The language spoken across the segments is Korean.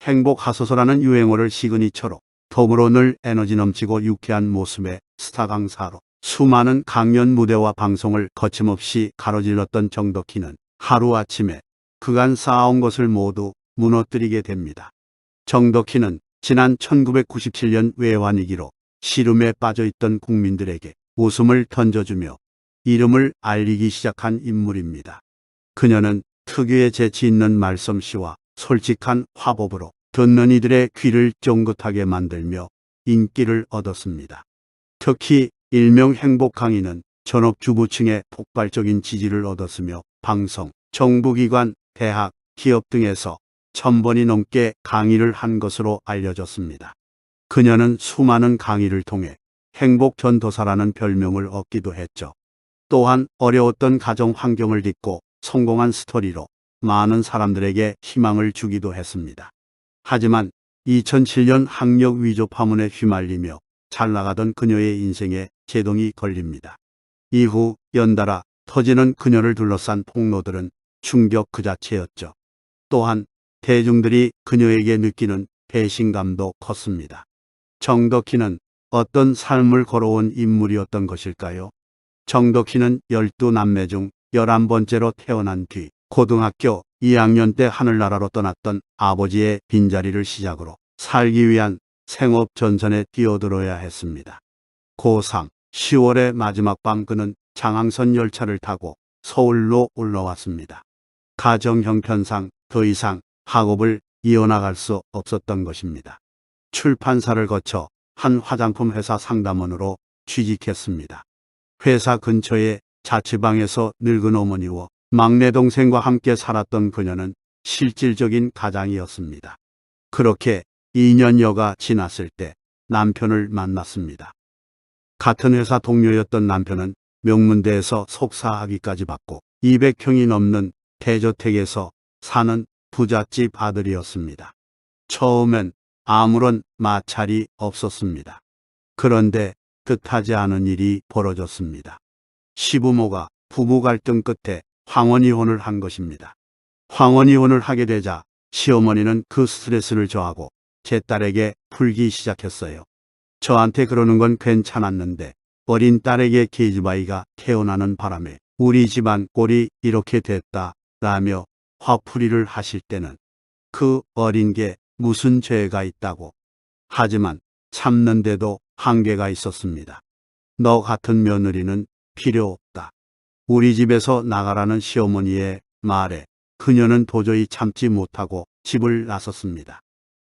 행복하소서라는 유행어를 시그니처로 더불어 늘 에너지 넘치고 유쾌한 모습의 스타 강사로 수많은 강연 무대와 방송을 거침없이 가로질렀던 정덕희는 하루아침에 그간 쌓아온 것을 모두 무너뜨리게 됩니다. 정덕희는 지난 1997년 외환위기로 시름에 빠져있던 국민들에게 웃음을 던져주며 이름을 알리기 시작한 인물입니다. 그녀는 특유의 재치 있는 말솜씨와 솔직한 화법으로 듣는 이들의 귀를 쫑긋하게 만들며 인기를 얻었습니다. 특히 일명 행복강의는 전업주부층의 폭발적인 지지를 얻었으며 방송, 정부기관, 대학, 기업 등에서 1000번이 넘게 강의를 한 것으로 알려졌습니다. 그녀는 수많은 강의를 통해 행복전도사라는 별명을 얻기도 했죠. 또한 어려웠던 가정 환경을 딛고 성공한 스토리로 많은 사람들에게 희망을 주기도 했습니다. 하지만 2007년 학력 위조 파문에 휘말리며 잘 나가던 그녀의 인생에 제동이 걸립니다. 이후 연달아 터지는 그녀를 둘러싼 폭로들은 충격 그 자체였죠. 또한 대중들이 그녀에게 느끼는 배신감도 컸습니다. 정덕희는 어떤 삶을 걸어온 인물이었던 것일까요? 정덕희는 12남매 중 11번째로 태어난 뒤 고등학교 2학년 때 하늘나라로 떠났던 아버지의 빈자리를 시작으로 살기 위한 생업 전선에 뛰어들어야 했습니다. 고3 10월의 마지막 밤 그는 장항선 열차를 타고 서울로 올라왔습니다. 가정 형편상 더 이상 학업을 이어나갈 수 없었던 것입니다. 출판사를 거쳐 한 화장품 회사 상담원으로 취직했습니다. 회사 근처의 자취방에서 늙은 어머니와 막내 동생과 함께 살았던 그녀는 실질적인 가장이었습니다. 그렇게 2년여가 지났을 때 남편을 만났습니다. 같은 회사 동료였던 남편은 명문대에서 석사학위까지 받고 200평이 넘는 대저택에서 사는 부잣집 아들이었습니다. 처음엔 아무런 마찰이 없었습니다. 그런데 뜻하지 않은 일이 벌어졌습니다. 시부모가 부부 갈등 끝에 황혼이혼을 한 것입니다. 황혼이혼을 하게 되자 시어머니는 그 스트레스를 저하고 제 딸에게 풀기 시작했어요. 저한테 그러는 건 괜찮았는데 어린 딸에게 계집아이가 태어나는 바람에 우리 집안 꼴이 이렇게 됐다 라며 화풀이를 하실 때는 그 어린 게 무슨 죄가 있다고. 하지만 참는데도 한계가 있었습니다. 너 같은 며느리는 필요 없다. 우리 집에서 나가라는 시어머니의 말에 그녀는 도저히 참지 못하고 집을 나섰습니다.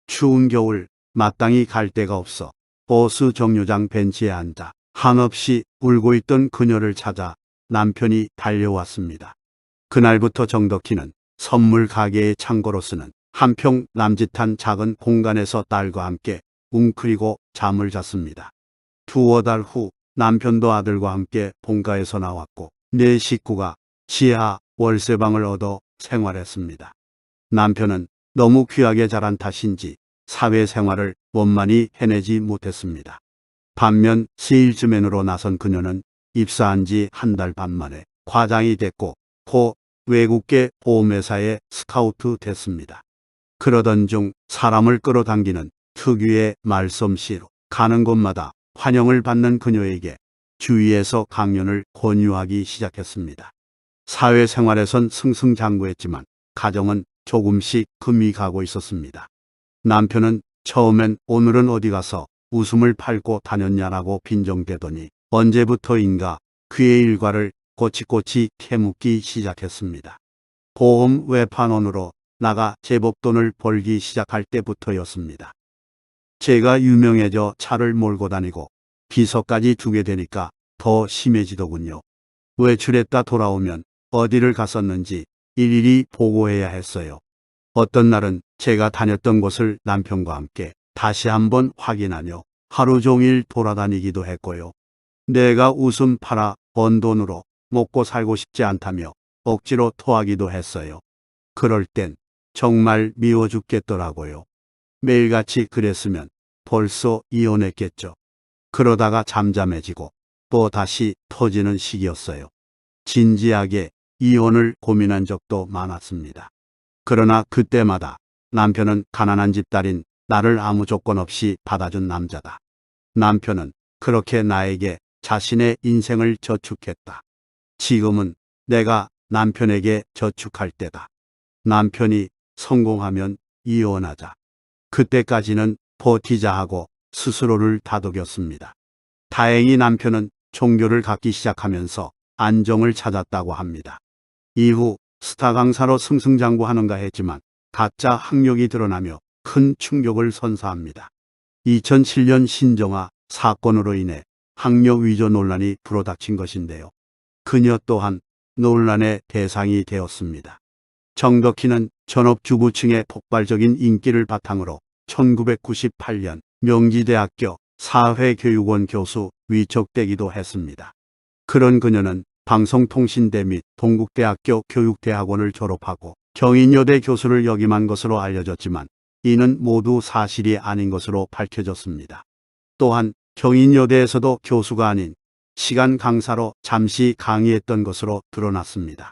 추운 겨울 마땅히 갈 데가 없어 버스 정류장 벤치에 앉아 한없이 울고 있던 그녀를 찾아 남편이 달려왔습니다. 그날부터 정덕희는 선물 가게의 창고로 쓰는 한평 남짓한 작은 공간에서 딸과 함께 웅크리고 잠을 잤습니다. 두어 달 후 남편도 아들과 함께 본가에서 나왔고 네 식구가 지하 월세방을 얻어 생활했습니다. 남편은 너무 귀하게 자란 탓인지 사회생활을 원만히 해내지 못했습니다. 반면 세일즈맨으로 나선 그녀는 입사한 지 한 달 반 만에 과장이 됐고 고 외국계 보험회사에 스카우트 됐습니다. 그러던 중 사람을 끌어당기는 특유의 말솜씨로 가는 곳마다 환영을 받는 그녀에게 주위에서 강연을 권유하기 시작했습니다. 사회생활에선 승승장구했지만 가정은 조금씩 금이 가고 있었습니다. 남편은 처음엔 오늘은 어디 가서 웃음을 팔고 다녔냐라고 빈정대더니 언제부터인가 그의 일과를 꼬치꼬치 캐묻기 시작했습니다. 보험 외판원으로 나가 제법 돈을 벌기 시작할 때부터였습니다. 제가 유명해져 차를 몰고 다니고 비서까지 두게 되니까 더 심해지더군요. 외출했다 돌아오면 어디를 갔었는지 일일이 보고해야 했어요. 어떤 날은 제가 다녔던 곳을 남편과 함께 다시 한번 확인하며 하루 종일 돌아다니기도 했고요. 내가 웃음 팔아 번 돈으로 먹고 살고 싶지 않다며 억지로 토하기도 했어요. 그럴 땐 정말 미워 죽겠더라고요. 매일같이 그랬으면 벌써 이혼했겠죠. 그러다가 잠잠해지고 또 다시 터지는 시기였어요. 진지하게 이혼을 고민한 적도 많았습니다. 그러나 그때마다 남편은 가난한 집딸인 나를 아무 조건 없이 받아준 남자다. 남편은 그렇게 나에게 자신의 인생을 저축했다. 지금은 내가 남편에게 저축할 때다. 남편이 성공하면 이혼하자. 그때까지는 버티자 하고 스스로를 다독였습니다. 다행히 남편은 종교를 갖기 시작하면서 안정을 찾았다고 합니다. 이후 스타 강사로 승승장구하는가 했지만 가짜 학력이 드러나며 큰 충격을 선사합니다. 2007년 신정아 사건으로 인해 학력 위조 논란이 불어닥친 것인데요. 그녀 또한 논란의 대상이 되었습니다. 정덕희는 전업주부층의 폭발적인 인기를 바탕으로 1998년 명지대학교 사회교육원 교수 위촉되기도 했습니다. 그런 그녀는 방송통신대 및 동국대학교 교육대학원을 졸업하고 경인여대 교수를 역임한 것으로 알려졌지만 이는 모두 사실이 아닌 것으로 밝혀졌습니다. 또한 경인여대에서도 교수가 아닌 시간 강사로 잠시 강의했던 것으로 드러났습니다.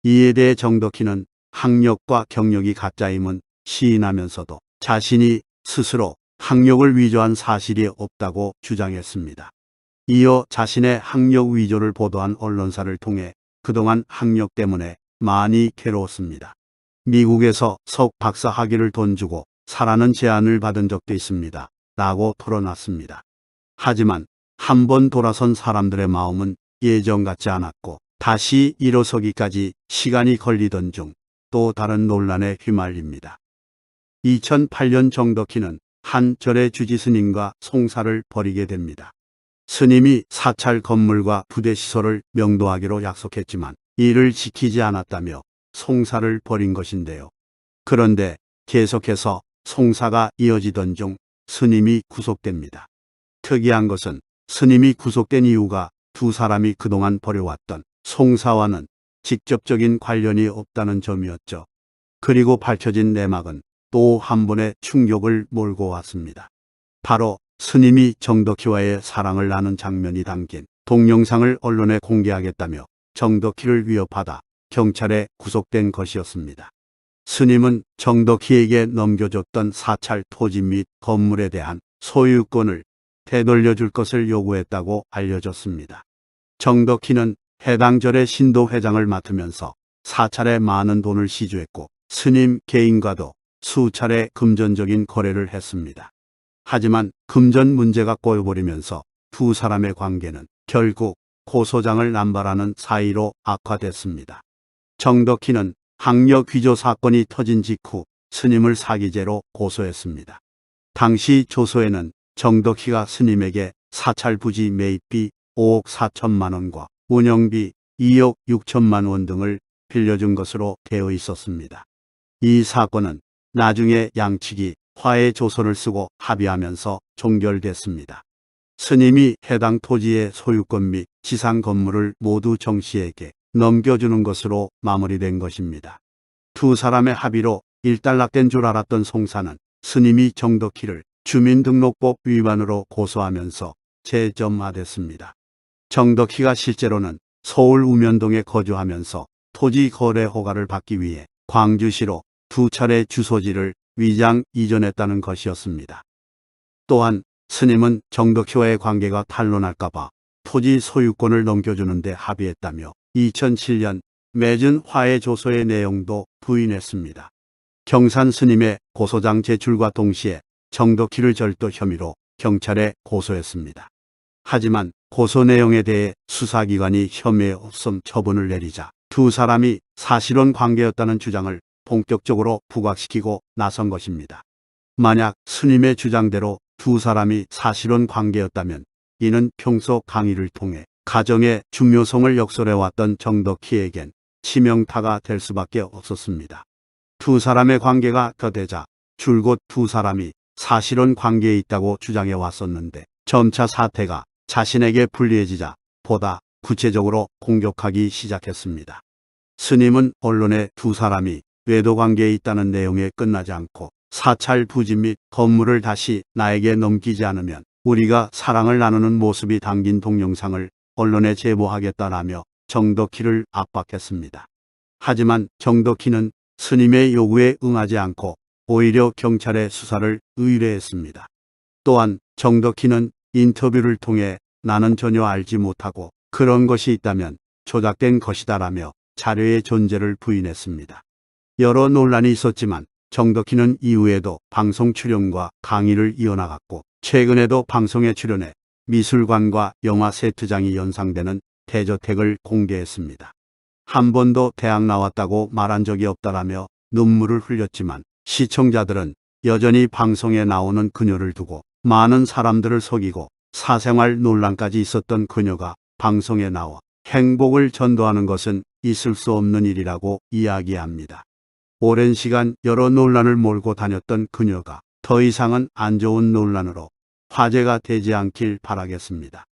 이에 대해 정덕희는 학력과 경력이 가짜임은 시인하면서도 자신이 스스로 학력을 위조한 사실이 없다고 주장했습니다. 이어 자신의 학력 위조를 보도한 언론사를 통해 그동안 학력 때문에 많이 괴로웠습니다. 미국에서 석 박사 학위를 돈 주고 사라는 제안을 받은 적도 있습니다. 라고 털어놨습니다. 하지만 한 번 돌아선 사람들의 마음은 예전 같지 않았고 다시 일어서기까지 시간이 걸리던 중 또 다른 논란에 휘말립니다. 2008년 정덕희는 한 절의 주지 스님과 송사를 벌이게 됩니다. 스님이 사찰 건물과 부대시설을 명도하기로 약속했지만 이를 지키지 않았다며 송사를 벌인 것인데요. 그런데 계속해서 송사가 이어지던 중 스님이 구속됩니다. 특이한 것은 스님이 구속된 이유가 두 사람이 그동안 벌여왔던 송사와는 직접적인 관련이 없다는 점이었죠. 그리고 밝혀진 내막은 또 한 번의 충격을 몰고 왔습니다. 바로 스님이 정덕희와의 사랑을 나눈 장면이 담긴 동영상을 언론에 공개하겠다며 정덕희를 위협하다 경찰에 구속된 것이었습니다. 스님은 정덕희에게 넘겨줬던 사찰 토지 및 건물에 대한 소유권을 되돌려줄 것을 요구했다고 알려졌습니다. 정덕희는 해당 절의 신도 회장을 맡으면서 사찰에 많은 돈을 시주했고 스님 개인과도 수차례 금전적인 거래를 했습니다. 하지만 금전 문제가 꼬여버리면서 두 사람의 관계는 결국 고소장을 남발하는 사이로 악화됐습니다. 정덕희는 학력 위조 사건이 터진 직후 스님을 사기죄로 고소했습니다. 당시 조서에는 정덕희가 스님에게 사찰 부지 매입비 5억 4천만 원과 운영비 2억 6천만 원 등을 빌려준 것으로 되어 있었습니다. 이 사건은 나중에 양측이 화해 조서를 쓰고 합의하면서 종결됐습니다. 스님이 해당 토지의 소유권 및 지상 건물을 모두 정 씨에게 넘겨주는 것으로 마무리된 것입니다. 두 사람의 합의로 일단락된 줄 알았던 송사는 스님이 정덕희를 주민등록법 위반으로 고소하면서 재점화됐습니다. 정덕희가 실제로는 서울 우면동에 거주하면서 토지 거래 허가를 받기 위해 광주시로 두 차례 주소지를 위장 이전했다는 것이었습니다. 또한 스님은 정덕희와의 관계가 탄로날까봐 토지 소유권을 넘겨주는데 합의했다며 2007년 맺은 화해 조서의 내용도 부인했습니다. 경산 스님의 고소장 제출과 동시에 정덕희를 절도 혐의로 경찰에 고소했습니다. 하지만 고소 내용에 대해 수사기관이 혐의 없음 처분을 내리자 두 사람이 사실혼 관계였다는 주장을 본격적으로 부각시키고 나선 것입니다. 만약 스님의 주장대로 두 사람이 사실혼 관계였다면 이는 평소 강의를 통해 가정의 중요성을 역설해왔던 정덕희에겐 치명타가 될 수밖에 없었습니다. 두 사람의 관계가 더되자 줄곧 두 사람이 사실혼 관계에 있다고 주장해 왔었는데 점차 사태가 자신에게 불리해지자 보다 구체적으로 공격하기 시작했습니다. 스님은 언론에 두 사람이 외도 관계에 있다는 내용에 끝나지 않고 사찰 부지 및 건물을 다시 나에게 넘기지 않으면 우리가 사랑을 나누는 모습이 담긴 동영상을 언론에 제보하겠다라며 정덕희를 압박했습니다. 하지만 정덕희는 스님의 요구에 응하지 않고 오히려 경찰에 수사를 의뢰했습니다. 또한 정덕희는 인터뷰를 통해 나는 전혀 알지 못하고 그런 것이 있다면 조작된 것이다라며 자료의 존재를 부인했습니다. 여러 논란이 있었지만 정덕희는 이후에도 방송 출연과 강의를 이어나갔고 최근에도 방송에 출연해 미술관과 영화 세트장이 연상되는 대저택을 공개했습니다. 한 번도 대학 나왔다고 말한 적이 없다라며 눈물을 흘렸지만 시청자들은 여전히 방송에 나오는 그녀를 두고 많은 사람들을 속이고 사생활 논란까지 있었던 그녀가 방송에 나와 행복을 전도하는 것은 있을 수 없는 일이라고 이야기합니다. 오랜 시간 여러 논란을 몰고 다녔던 그녀가 더 이상은 안 좋은 논란으로 화제가 되지 않길 바라겠습니다.